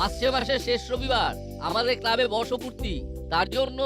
আসছে মাসের শেষ রবিবার আমাদের ক্লাবে বর্ষপূর্তি, তার জন্য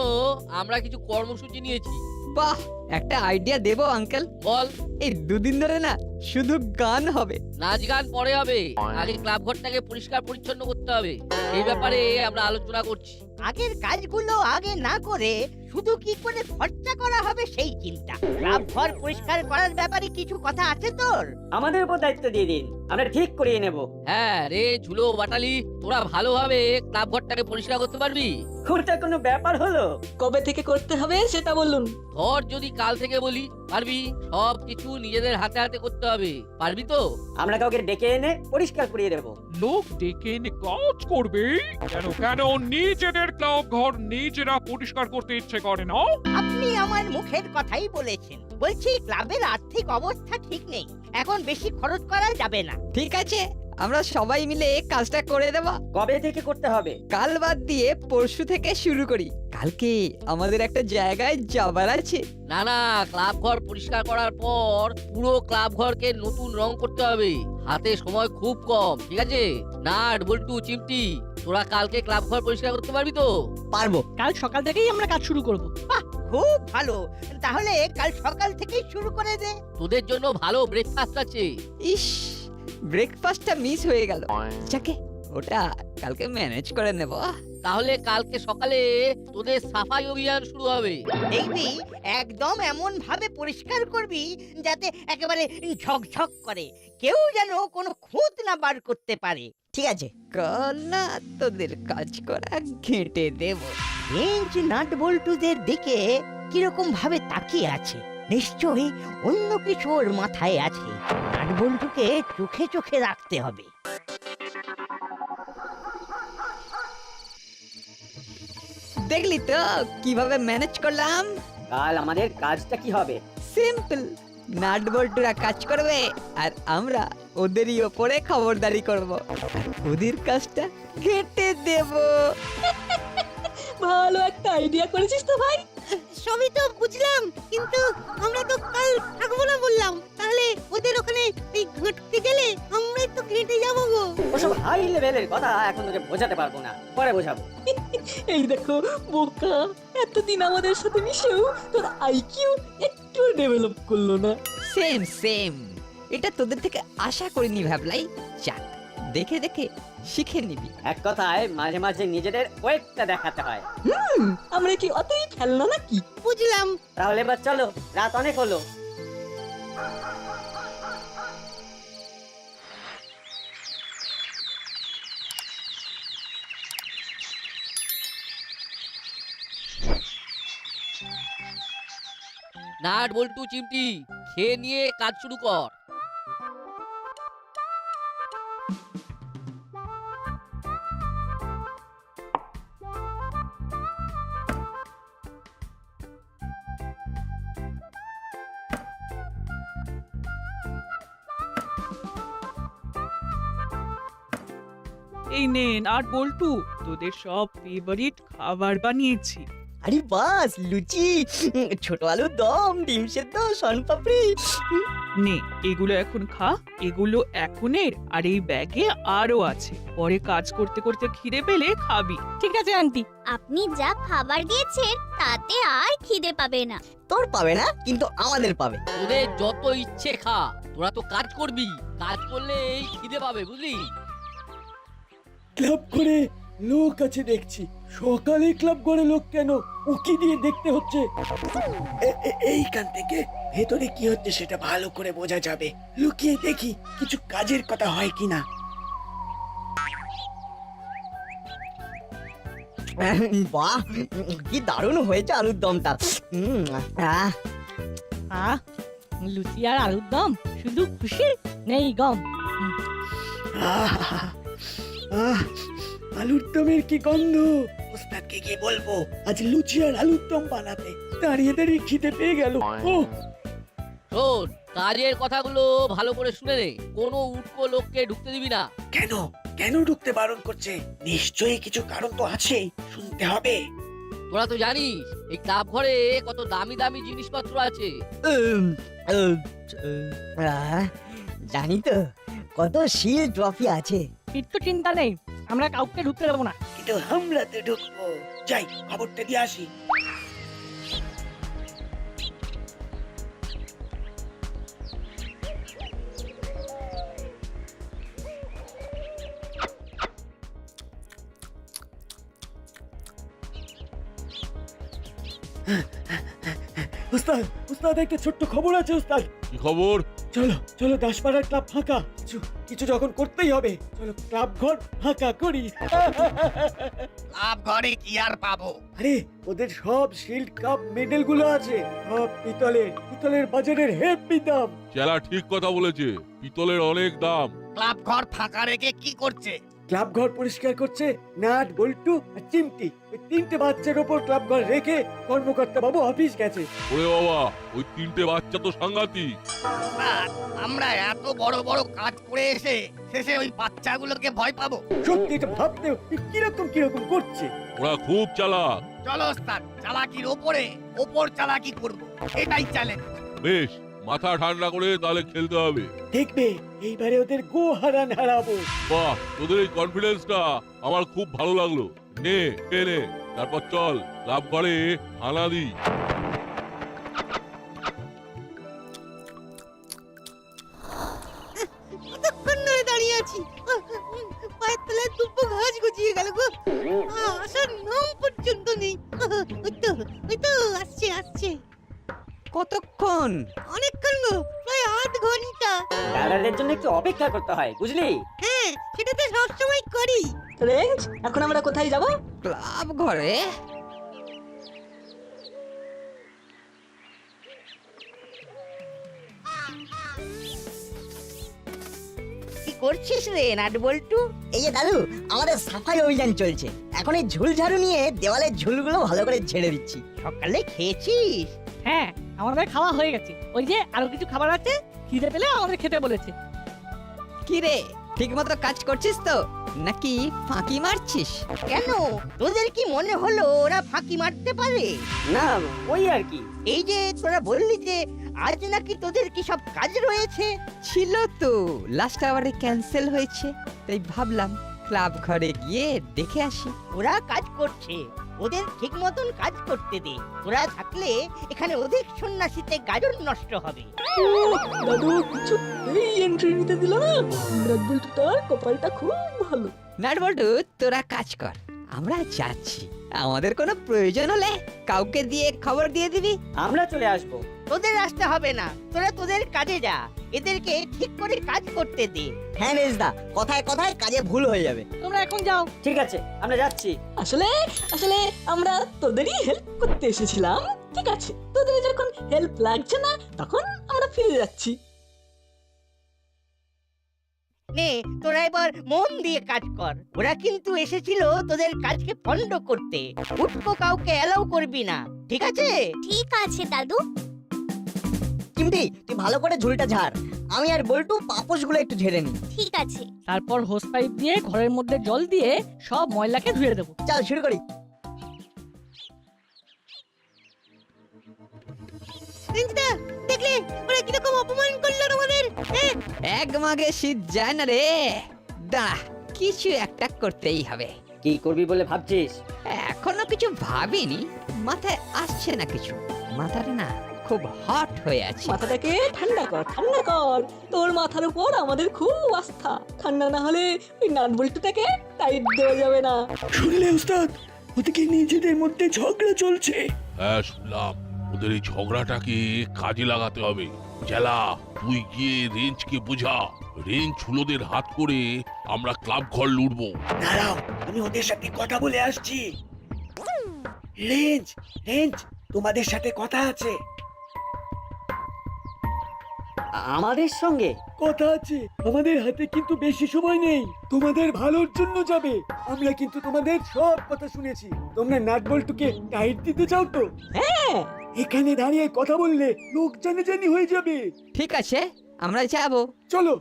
আমরা কিছু কর্মসূচি নিয়েছি। বাহ, একটা আইডিয়া দেবো আঙ্কেল। বল। এই দুদিন ধরে না শুধু গান হবে। নাচ গান পরে হবে, আগে ক্লাব ঘরটাকে পরিষ্কার পরিচ্ছন্ন করতে হবে। এই ব্যাপারে আমরা আলোচনা করছি। আগের কাজগুলো আগে না করে শুধু কি করে খরচা করা হবে সেই চিন্তা। ক্লাব ঘর পরিষ্কার করার ব্যাপারে কিছু কথা আছে তোর? আমাদের উপর দায়িত্ব দিয়ে দিন, আমরা ঠিক করিয়ে নেব। হ্যাঁ রে ঝুলো বাটালি, তোরা ভালোভাবে ক্লাব ঘরটাকে পরিষ্কার করতে পারবি? ওটা কোনো ব্যাপার হলো? কবে থেকে করতে হবে সেটা বলুন। ধর যদি কাল থেকে বলি, পারবি? সব কিছু নিজেদের হাতে হাতে করতে হবে, পারবি তো? আমরা কাউকে ডেকে এনে পরিষ্কার করিয়ে দেবো। লোক ডেকে এনে কাজ করবে? কেন কেন নিজেদের ক্লাব ঘর নিজেরা পরিষ্কার করতে ইচ্ছে করে না? আপনি আমার মুখের কথাই বলেছেন। বলছি ক্লাবের আর্থিক অবস্থা ঠিক নেই, এখন বেশি খরচ করা যাবে না। ঠিক আছে, আমরা সবাই মিলে কাজটা করে দেব। কবে থেকে করতে হবে? কাল বাদ দিয়ে পরশু থেকে শুরু করি। কালকে আমাদের একটা জায়গায় যাবার আছে। না না, ক্লাব ঘর পরিষ্কার করার পর পুরো ক্লাব ঘরকে নতুন রং করতে হবে। হাতে সময় খুব কম, ঠিক আছে? নাট বল্টু চিমটি, তোরা কালকে ক্লাব ঘর পরিষ্কার করতে পারবি তো? পারবো, কাল সকাল থেকেই আমরা কাজ শুরু করব। খুব ভালো, তাহলে কাল সকাল থেকেই শুরু করে দে। তোদের জন্য ভালো ব্রেকফাস্ট আছে। ইস, ব্রেকফাস্টটা মিস হয়ে গেল। যাকে, ওটা কালকে ম্যানেজ করে নেব। তাহলে কালকে সকালে তোদের সাফাই অভিযান শুরু হবে। দেখবি একদম এমন ভাবে পরিষ্কার করবি যাতে একেবারে ঝকঝক করে, কেউ যেন কোনো খুঁত না বার করতে পারে। ঠিক আছে? কাল না তোদের কাজ করা ঘেঁটে দেব। বেঞ্চ নাট বল্টুদের দিকে কিরকম ভাবে তাকিয়ে আছে, নিশ্চয়ই অন্য কিছু ওর মাথায় আছে। নাট বল্টুকে চোখে চোখে রাখতে হবে। দেখলি তো কিভাবে ম্যানেজ করলাম? কাল আমাদের কাজটা কি হবে? সিম্পল, নাট বল্টুরা কাজ করবে আর আমরা ওদেরই ওপরে খবরদারি করব। আর ওদের কাজটা ঘেঁটে দেব। ভালো একটা আইডিয়া করেছিস তো ভাই। সবই তো বুঝলাম, কিন্তু আমরা তো কাল থাকবো না বললাম। তাহলে ওদের ওখানে এই ঘটতে গেলে আমরাই তো ঘেটে যাবো গো। ওসব হাই লেভেলের কথা এখন তোকে বোঝাতে পারবো না, পরে বোঝাবো। এই দেখো বোকা, এতদিন আমাদের সাথে মিশেও তোর আইকিউ একটু ডেভেলপ করলো না। সেম সেম, এটা তোদের থেকে আশা করিনি ভাবলাই। যাক, দেখে দেখে শিখে নিবি। এক কথায় মাঝে মাঝে নিজেদের ওয়েটটা দেখাতে হয়। আমরা কি অতই খেলনা নাকি? বুঝলাম। তাহলে এবার চলো, রাত অনেক হলো। নাট বল্টু চিমটি, খেয়ে নিয়ে কাজ শুরু কর। এই নে নাট বল্টু, তোদের সব ফেভারিট খাবার বানিয়েছি। আরে বাস, লুচি, ছোট আলুর দম, ডিম সেদ্ধ, শনপাপড়ি। নে এগুলো এখন খা, এগুলো এখনের, আর এই ব্যাগে আরো আছে, পরে কাজ করতে করতে খিদে পেলে খাবি। ঠিক আছে আন্টি। আপনি যা খাবার দিয়েছেন তাতে আর খিদে পাবে না। তোর পাবে না, কিন্তু আমাদের পাবে। তোদের যত ইচ্ছে খা, তোরা তো কাজ করবি। কাজ করলে এই খিদে পাবে, বুঝলি? ক্লাব করে লোক আছে দেখছি। সকালে ক্লাব করে লোক কেন? উকি দিয়ে দেখতে হচ্ছে। এইখান থেকে ভেতরে কি হচ্ছে সেটা ভালো করে বোঝা যাবে। লুকিয়ে দেখি কিছু কাজের কথা হয় কিনা। বাহ, কি দারুণ হয়েছে আলুর দমটা। লুচি আর আলুর দম, শুধু খুশি নেই গম। আহা, আহ, আলুর দমের কি গন্ধ! ওস্তাদকে গিয়ে বলবো আজ লুচি আর আলুর দম বানাতে। দাঁড়িয়ে দাঁড়িয়ে খিদে পেয়ে গেল। ও শোন, কাজের কথাগুলো ভালো করে শুনে নে। কোনো উটকো লোককে ঢুকতে দিবি না। কেন কেন ঢুকতে বারণ করছে? নিশ্চয়ই কিছু কারণ তো আছে, শুনতে হবে। তোরা তো জানিস এই ক্লাব ঘরে কত দামি দামি জিনিসপত্র আছে। জানি তো, কত শিল ট্রফি আছে। একটু চিন্তা নেই, আমরা কাউকে ঢুকতে দেবো না। কিন্তু আমরা তো ঢুকবো। যাই, খবরটা দিয়ে আসি। উস্তাদ, উস্তাদ একটা ছোট্ট খবর আছে উস্তাদ। কি খবর? চলো চলো, দাসপাড়ার ক্লাব ফাঁকা। কিছু যখন করতেই হবে, চলো ক্লাব ঘর ফাঁকা করি। ক্লাব ঘরে কি আর পাবো? আরে ওদের সব শিল্ড কাপ মেডেল গুলো আছে, সব পিতলের বাজারের হেভি দাম। চেলা ঠিক কথা বলেছে, পিতলের অনেক দাম। ক্লাব ঘর ফাঁকা রেখে কি করছে? ক্লাব ঘর পরিষ্কার করছে নাট, বল্টু আর চিমটি। ওই তিনটে বাচ্চার ওপর ক্লাব ঘর রেখে কর্মকর্তা বাবু অফিস গেছে। ওরে বাবা, ওই তিনটে বাচ্চা তো সাংঘাতিক। আমরা এত বড় বড় কাজ করে এসে শেষে ওই বাচ্চাগুলোকে ভয় পাবো? সত্যি এটা ভাবতে কিরকম করছে। ওরা খুব চালাক। চলো ওস্তাদ, চালাকির ওপর চালাকি করব, এটাই চ্যালেঞ্জ। বেশ, মাথা ঠান্ডা করে তাহলে খেলতে হবে। দেখবে এইবারে ওদের গো হারাবো। বাহ, তোদের এই কনফিডেন্সটা আমার খুব ভালো লাগলো। নে নে, তারপর চল ক্লাব ঘরে হানা দিই। কতক্ষণ ধরে দাঁড়িয়ে আছি, পায়ের তলায় দুব্বো ঘাস গজিয়ে গেল গো। আসার নাম পর্যন্ত নেই। ওই তো আসছে। কতক্ষণ? অনেকক্ষণ গো, প্রায় 8 ঘন্টা। দাদাদের জন্য একটু অপেক্ষা করতে হয়, বুঝলি? হ্যাঁ, সেটা তো সবসময় করি। রেঞ্জ, এখন আমরা কোথায় যাব? ক্লাব ঘরে? কি করছিস রে নাট বল্টু? এই যে দাদু, আমাদের সাফাই অভিযান চলছে। এখন এই ঝুল ঝাড়ু নিয়ে দেওয়ালের ঝুলগুলো ভালো করে ঝেড়ে দিচ্ছি। সকালে খেয়েছিস? হ্যাঁ, আমাদের খাওয়া হয়ে গেছে। ওই যে আরো কিছু খাবার আছে, খিদে পেলে আমাদের খেতে বলেছে। কি রে, ঠিক মতো কাজ করছিস তো নাকি ফাঁকি মারছিস? কেন, তোদের কি মনে হলো ওরা ফাঁকি মারতে পারে? না, ওই আর কি। এই যে তোরা বললি যে আজ নাকি তোদের কি সব কাজ রয়েছে। ছিল তো, লাস্ট আওয়ারে ক্যান্সেল হয়েছে, তাই ভাবলাম ক্লাব ঘরে গিয়ে দেখে আসি। ওরা কাজ করছে, ওদের ঠিক মতন কাজ করতে দে। তোরা থাকলে এখানে অধিক সন্ন্যাসীতে গাজন নষ্ট হবে। দাদু কিছু এই এন্ট্রি নিতে দিল না। নাটবল্টুটার কপালটা খুব ভালো। নাটবল্টু, তোরা কাজ কর, আমরা যাচ্ছি। আমাদের কোনো প্রয়োজন হলে কাউকে দিয়ে খবর দিয়ে দিবি। আমরা চলে আসবো। তোদের আসতে হবে না, তোরা তোদের কাজে যা। এদেরকে ঠিক করে কাজ করতে দে। হ্যাঁ মেজদা, কথায় কথায় কাজে ভুল হয়ে যাবে। তোমরা এখন যাও। ঠিক আছে, আমরা যাচ্ছি। আসলে আসলে আমরা তোদেরই হেল্প করতে এসেছিলাম। ঠিক আছে, তোদের যখন হেল্প লাগছে না তখন আমরা ফিরে যাচ্ছি। নে, তোরা এবার মন দিয়ে কাজ কর। ওরা কিন্তু এসেছিল তোদের কাজকে পণ্ড করতে। উঠকো কাউকে অ্যালাউ করবি না, ঠিক আছে? ঠিক আছে দাদু। চিমটি, তুই ভালো করে ঝুলটা ঝাড়। আমি আর বল্টু পাপোশগুলো একটু ঝেড়ে নি। ঠিক আছে। তারপর হোস পাইপ দিয়ে ঘরের মধ্যে জল দিয়ে সব ময়লাকে ধুয়ে দেবো। চল শুরু করি। রেঞ্জদা, দেখলে ওরা কিরকম অপমান করলো আমাদের? হ্যাঁ, এক মাগে শীত যায় না রে। দাঁড়া, কিছু একটা করতেই হবে। কি করবি বলে ভাবছিস? এখনো কিছু ভাবিনি, মাথায় আসছে না কিছু। মাথাটা না খুব হট হয়ে আছে। মাথাটাকে ঠান্ডা কর, ঠান্ডা কর। তোর মাথার উপর আমাদের খুব আস্থা। ঠান্ডা না হলে ওই নাটবল্টুটাকে টাইট দেওয়া যাবে না। শুনলে উস্তাদ, ওদিকে নিজেদের মধ্যে ঝগড়া চলছে। হ্যাঁ শুনলাম, ওদের এই ঝগড়াটাকে কাজে লাগাতে হবে। চেলা, তুই গিয়ে রেঞ্জকে বোঝা। রেঞ্জ ঝুলোদের হাত করে আমরা ক্লাব ঘর লুটবো। দাঁড়াও, আমি ওদের সাথে কথা বলে আসছি। রেঞ্জ, তোমাদের সাথে কথা আছে। আমাদের সঙ্গে কথা আছে। আমাদের হাতে কিন্তু বেশি সময় নেই, তোমাদের ভালোর জন্য যাবে। আমরা কিন্তু তোমাদের সব কথা শুনেছি। তোমরা নাটবল্টুকে টাইট দিতে চাও তো? হ্যাঁ, এখানে দাঁড়িয়ে কথা বললে লোক জানাজানি হয়ে যাবে। ঠিক আছে, আমরা যাব। চলো।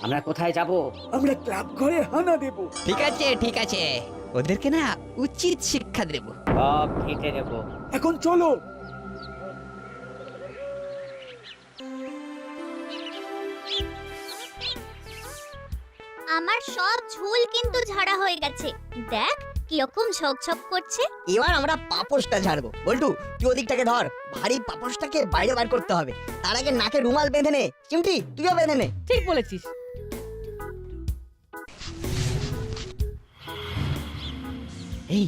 আমরা কোথায় যাব? আমরা ক্লাব ঘরে হানা দেব। ঠিক আছে ঠিক আছে, ওদেরকে না উচিত শিক্ষা দেব। সব কেটে দেব। এখন চলো। আমার সব ঝুল কিন্তু ঝাড়া হয়ে গেছে। দেখ কিরকম ঝকঝক করছে। এবার আমরা পাপোশটা ঝাড়বো। বল্টু তুই ওদিকটাকে ধর, ভারী পাপোশটাকে বাইরে বার করতে হবে। তার আগে নাকে রুমাল বেঁধে নে। চিমটি তুইও বেঁধে নে। ঠিক বলেছিস। এই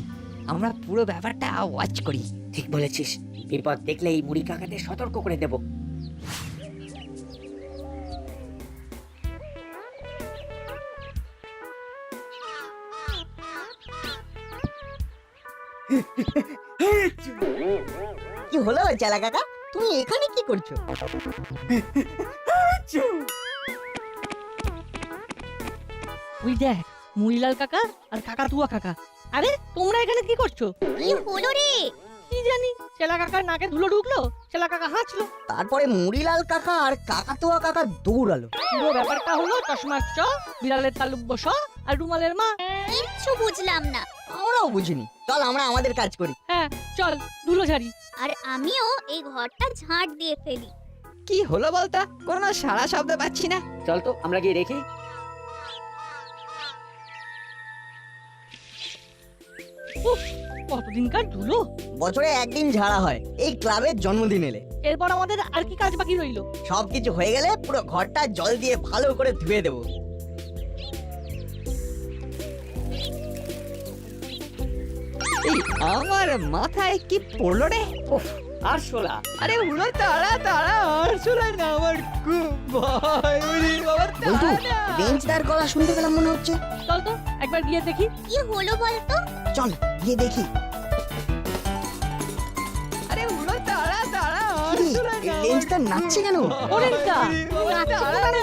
আমরা পুরো ব্যাপারটা ওয়াচ করি। ঠিক বলেছিস, বিপদ দেখলেই মুড়ি কাকাদের সতর্ক করে দেব। কি হলো চেলা কাকা, তুমি এখানে কি করছো? ওই দেখ মুড়িলাল কাকা আর কাকাতুয়া কাকা। আরে তোমরা এখানে কি করছো? কি হলো রে? কি জানি, চেলা কাকার নাকে ধুলো ঢুকলো, চেলা কাকা হাঁচলো। তারপরে মুড়িলাল কাকা আর কাকাতুয়া কাকা দৌড়ালো। পুরো ব্যাপারটা হলো চশমার চ, বিড়ালের তালুব্য স আর রুমালের মা। কিচ্ছু বুঝলাম না। আমরাও বুঝিনি। চল আমরা আমাদের কাজ করি। হ্যাঁ চল ধুলো ঝাড়ি। আর আমিও এই ঘরটা ঝাঁট দিয়ে ফেলি। কি হলো বলতো? কোনো সাড়া শব্দ পাচ্ছি না। চল তো আমরা গিয়ে দেখি। উফ, কতদিনকার ধুলো। বছরে একদিন ঝাড়া হয়, এই ক্লাবের জন্মদিন এলে। এরপর আমাদের আর কি কাজ বাকি রইলো? সবকিছু হয়ে গেলে পুরো ঘরটা জল দিয়ে ভালো করে ধুয়ে দেবো। এই আমার মাথায় কি পড়লো রে? আর শোলা, আরে উড়ো তারা তারা আর শোনা না, আমার খুব ভয়। ওরে বাবা, বল্টু তারা। বেঞ্চদার গলা শুনতে পেলাম মনে হচ্ছে। চল তো একবার গিয়ে দেখি। কি হলো বলতো? চল গিয়ে দেখি। আরে উড়ো তারা তারা আর কি, শোনা না। বেঞ্চদার নাচছে কেন? ওরে তা, নাচছে নাচছে কোথা থেকে?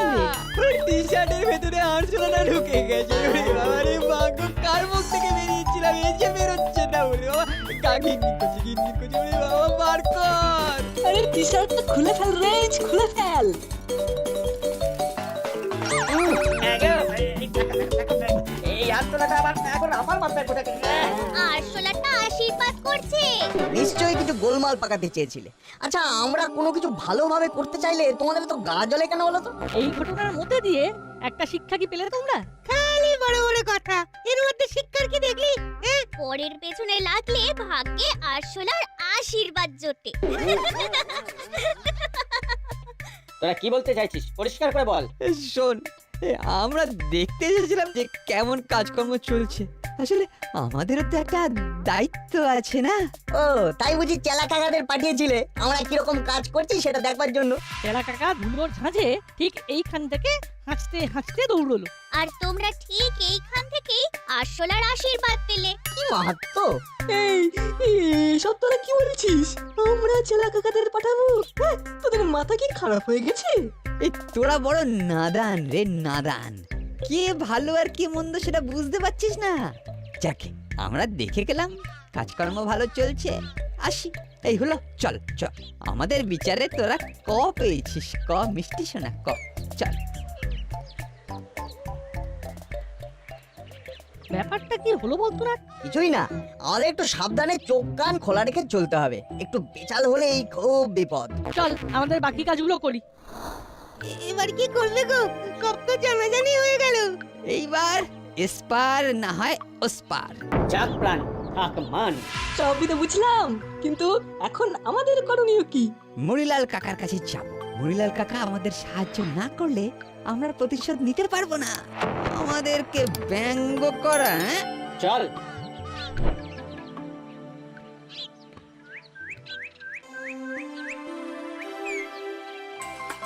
ওর টি-শার্টের ভেতরে আরশোলা ঢুকে গেছে। ওরে বাবা রে, বাগো কার মুখ থেকে বেরিয়েছিলাম, এই যে বেরোচ্ছে না। ওরে বাবা, কাকি গিন্নি করছে। ওরে বাবা, বার কর। আরে টি-শার্টটা খুলে ফেল রে, খুলে ফেল। এই আন্দোলনটা আবার এখন আমার মাথায় পড়ে গেছে। আরশোলাটা আশীর্বাদ করছে। নিশ্চয়ই কিছু গোলমাল পাকাতে চেয়েছিলে। আচ্ছা আমরা কোনো কিছু ভালোভাবে করতে চাইলে তোমাদের তো গা জ্বলে কেন বলো তো? এই ঘটনার মধ্যে দিয়ে একটা শিক্ষা কি পেলে তোমরা? খালি বড় বড় কথা, এর মধ্যে শিক্ষার কি দেখলি? পরের পেছনে লাগলে ভাগ্যে আরশোলার আশীর্বাদ জোটে। তোরা কি বলতে চাইছিস পরিষ্কার করে বল। শোন, আমরা দেখতে এসেছিলাম যে কেমন কাজকর্ম চলছে। আসলে আমাদেরও তো একটা দায়িত্ব আছে না? ও তাই বুঝি চেলা কাকাদের পাঠিয়েছিলে আমরা কিরকম কাজ করছি সেটা দেখবার জন্য? চেলা কাকা ধুলোর ঝাঁঝে ঠিক এইখান থেকে হাঁচতে হাঁচতে দৌড়লো। আর তোমরা ঠিক এইখান থেকেই আরশোলার আশীর্বাদ পেলে। কি মাহাত্ম! এই সব তোরা কি বলছিস? আমরা চেলা কাকাদের পাঠাবো? তোদের মাথা কি খারাপ হয়ে গেছে? এই তোরা বড় নাদান রে, নাদান। কে ভালো আর কে মন্দ সেটা বুঝতে পারছিস না। যাকে আমরা দেখে গেলাম কাজকর্ম ভালো চলছে, আসি। এই হলো, চল চল। আমাদের বিচারে তোরা ক পেয়েছিস, ক মিষ্টি শোনা, ক। চল। ব্যাপারটা কি হলো বলতো না? কিছুই না, আমাদের একটু সাবধানে চোখ কান খোলা রেখে চলতে হবে। একটু বেচাল হলেই খুব বিপদ। চল আমাদের বাকি কাজগুলো করি। এবার কি করবে গো? সব তো জানাজানি হয়ে গেল। এইবার এসপার না হয় ওসপার। যাক প্রাণ, থাক মান। সবই তো বুঝলাম, কিন্তু এখন আমাদের করণীয় কি? মুড়িলাল কাকার কাছে যাব। মুড়িলাল কাকা আমাদের সাহায্য না করলে আমরা প্রতিশোধ নিতে পারবো না। আমাদেরকে ব্যঙ্গ করা, হ্যাঁ? চল।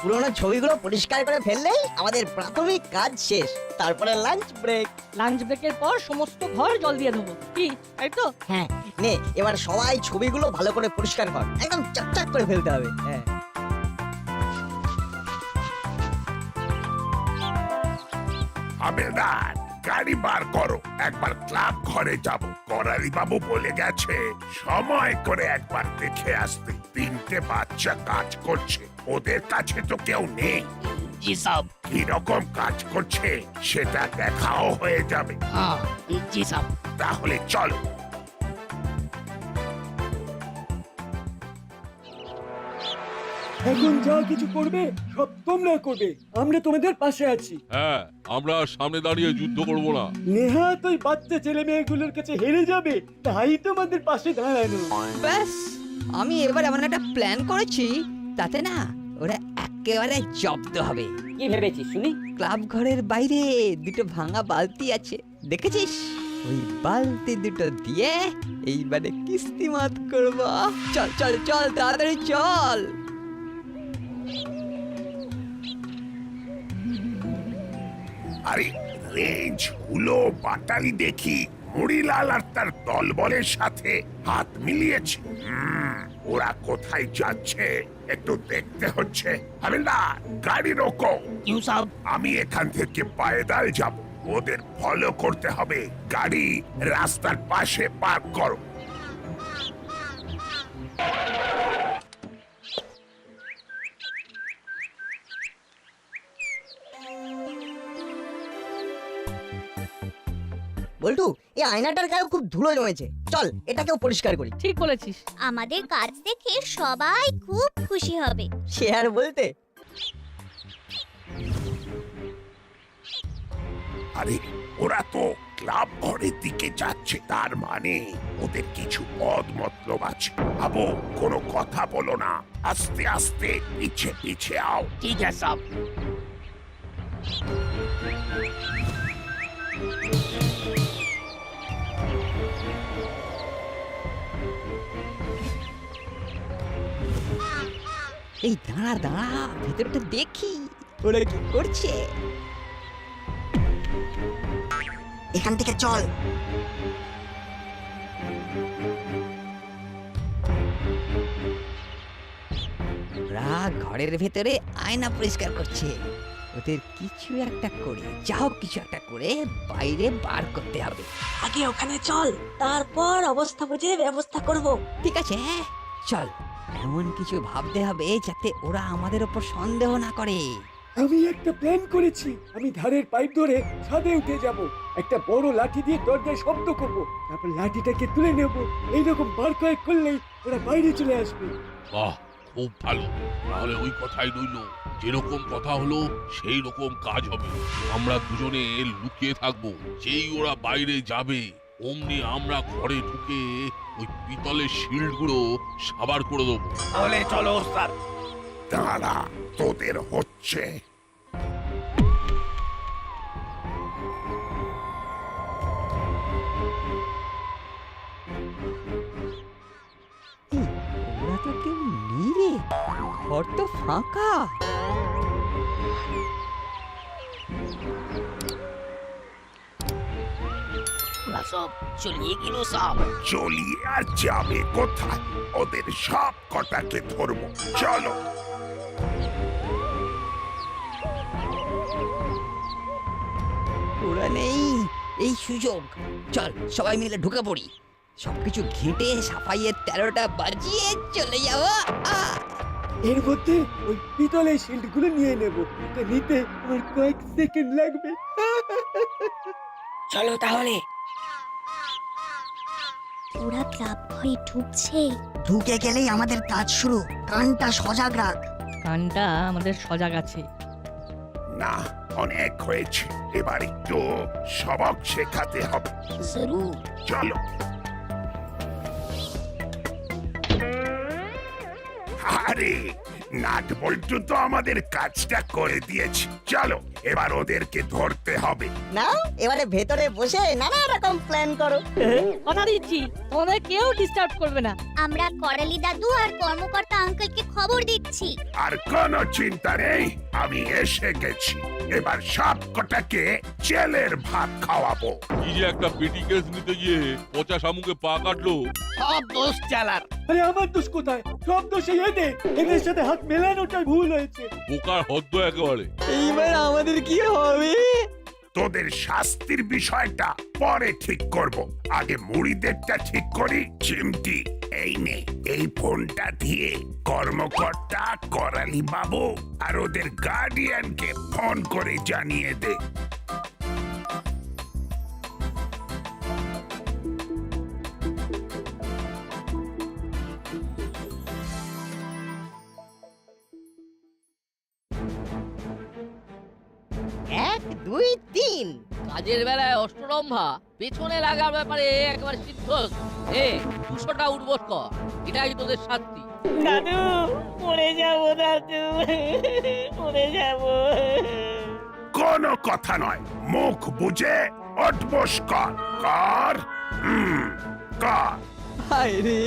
পুরোনো ছবিগুলো পরিষ্কার করে ফেললেই আমাদের প্রাথমিক কাজ শেষ। তারপরে লাঞ্চ ব্রেক। লাঞ্চ ব্রেকের পর সমস্ত ঘর জল দিয়ে দেবো, কি তাই তো? হ্যাঁ নে, এবার সবাই ছবিগুলো ভালো করে পরিষ্কার কর, একদম চকচক করে ফেলতে হবে। হ্যাঁ আবেদার গাড়ি বার করো, একবার ক্লাব ঘরে যাব। করালি বাবু বলে গেছে সময় করে একবার দেখে আসতে। 3টে বাচ্চা কাজ করছে, ওদের কাছে তো কেউ নেই। জি সাব। কিরকম কাজ করছে সেটা দেখাও হয়ে যাবে। হ্যাঁ জি সাব। তাহলে চলো। এখন যা কিছু করবে সব তোমরা করবে, আমরা তোমাদের পাশে আছি। হ্যাঁ, আমরা সামনে দাঁড়িয়ে যুদ্ধ করব না। নেহাত ওই বাচ্চা ছেলে মেয়েগুলোর কাছে হেরে যাবে, তাই তোমাদের পাশে দাঁড়ানো। ব্যাস, আমি এবার এমন একটা প্ল্যান করেছি, তাতে না ওরা একেবারে জব্দ হবে। কি ভেবেছিস শুনি? ক্লাব ঘরের বাইরে দুটো ভাঙা বালতি আছে, দেখেছিস? ওই বালতি দুটো দিয়ে এইবারে কিস্তিমাত করব। চল চল চল, তাড়াতাড়ি চল। আরে রেঞ্জ হুলো পাটালি দেখি মুড়িলাল আর তার দলবলের সাথে হাত মিলিয়েছে। ওরা কোথায় যাচ্ছে একটু দেখতে হচ্ছে। হাবিলদার, গাড়ি রোকো। আমি এখান থেকে পায়দাল যাব, ওদের ফলো করতে হবে। গাড়ি রাস্তার পাশে পার্ক করো। বল্টু, এই আয়নাটার গায়ে খুব ধুলো জমেছে, চল এটাকেও পরিষ্কার করি। ঠিক বলেছিস। আমাদের কাজ দেখে সবাই খুব খুশি হবে। সে আর বলতে। আরে ওরা তো ক্লাব ঘরের দিকে যাচ্ছে, তার মানে ওদের কিছু পদ মতলব আছে। আবো, কোনো কথা বলো না, আস্তে আস্তে পিছে পিছে আও। ঠিক আছে সব। এই দাঁড়া দাঁড়া, ভেতরটা দেখি ওরা কি করছে। এখান থেকে চল। ওরা ঘরের ভেতরে আয়না পরিষ্কার করছে। ওদের কিছু একটা করে, যা হোক কিছু একটা করে বাইরে বার করতে হবে। আগে ওখানে চল, তারপর অবস্থা বুঝে ব্যবস্থা করব। ঠিক আছে, চল। এমন কিছু ভাবতে হবে যাতে ওরা আমাদের ওপর সন্দেহ না করে। আমি একটা প্ল্যান করেছি। আমি ধারের পাইপ ধরে ছাদে উঠে যাব, একটা বড় লাঠি দিয়ে দরজায় শব্দ করব, তারপর লাঠিটাকে তুলে নেব। এইরকম বার কয়েক করলেই ওরা বাইরে চলে আসবে। বাহ, খুব ভালো। তাহলে ওই কথাই রইলো, যেরকম কথা হলো সেই রকম কাজ হবে। আমরা দুজনে লুকিয়ে থাকবো, যেই ওরা বাইরে যাবে অমনি আমরা ঘরে ঢুকে ওই পিতলের শিল্ড গুলো সাবার করে দেবো। তাহলে চলো স্যার। দাঁড়া, তোদের হচ্ছে। ওরা তো কেউ নেই রে, ঘর তো ফাঁকা। ওরা সব চলিয়ে গেল সব। চলিয়ে আর যাবে কোথায়? ওদের সব কটাকে ধরবো, চলো। ওরা নেই, এই সুযোগ। চল সবাই মিলে ঢুকে পড়ি, সবকিছু ঘেঁটে সাফাইয়ের 13টা বাজিয়ে চলে যাবো। এর মধ্যে ওই পিতলের শিল্ড গুলো নিয়ে নেব। এটা নিতে আমার কয়েক সেকেন্ড লাগবে। চলো তাহলে। ওরা ক্লাব ঘরে ঢুকছে। ঢুকে গেলেই আমাদের কাজ শুরু। কানটা সজাগ রাখ। কানটা আমাদের সজাগ আছে। না, অনেক হয়েছে, এবার একটু সবক শেখাতে হবে। জরুর। চলো। আরে নাট বল্টু তো আমাদের কাজটা করে দিয়েছে। চলো, এবার ওদেরকে ধরতে হবে। না, এবারে ভেতরে বসে নানা রকম প্ল্যান করো। কথা দিচ্ছি, তোমাদের কেউ ডিস্টার্ব করবে না। আমরা করালি দাদু আর কর্মকর্তা আঙ্কেলকে খবর দিচ্ছি। আর কোনো চিন্তা নেই, আমি এসে গেছি। এবার সব কটাকে জেলের ভাত খাওয়াবো। কি যে একটা পেটি কেস নিতে গিয়ে পচা শামুকে পা কাটলো। সব দোষ চালার। আরে আমার দোষ কোথায়? সব দোষে এদের। এদের সাথে হাত মেলানোটাই ভুল হয়েছে। বোকার হদ্দ একেবারে। এইবার আমাদের কি হবে? তোদের শাস্তির বিষয়টা পরে ঠিক করব, আগে মুড়িদেরটা ঠিক করি। চিমটি, এই নে, এই ফোনটা দিয়ে কর্মকর্তা, করালি বাবু আর ওদের গার্ডিয়ানকে ফোন করে জানিয়ে দে। 1 2 3। কাজের বেলায় অষ্টরম্ভা পেছনে লাগার ব্যাপারে একেবারে সিদ্ধ এ 200টা উঠবোস কর, এটাই তোদের শাস্তি। দাদু মরে যাবো, দাদু মরে যাবো। কোনো কথা নয়, মুখ বুঝে উঠবোস কর। কর। হায় রে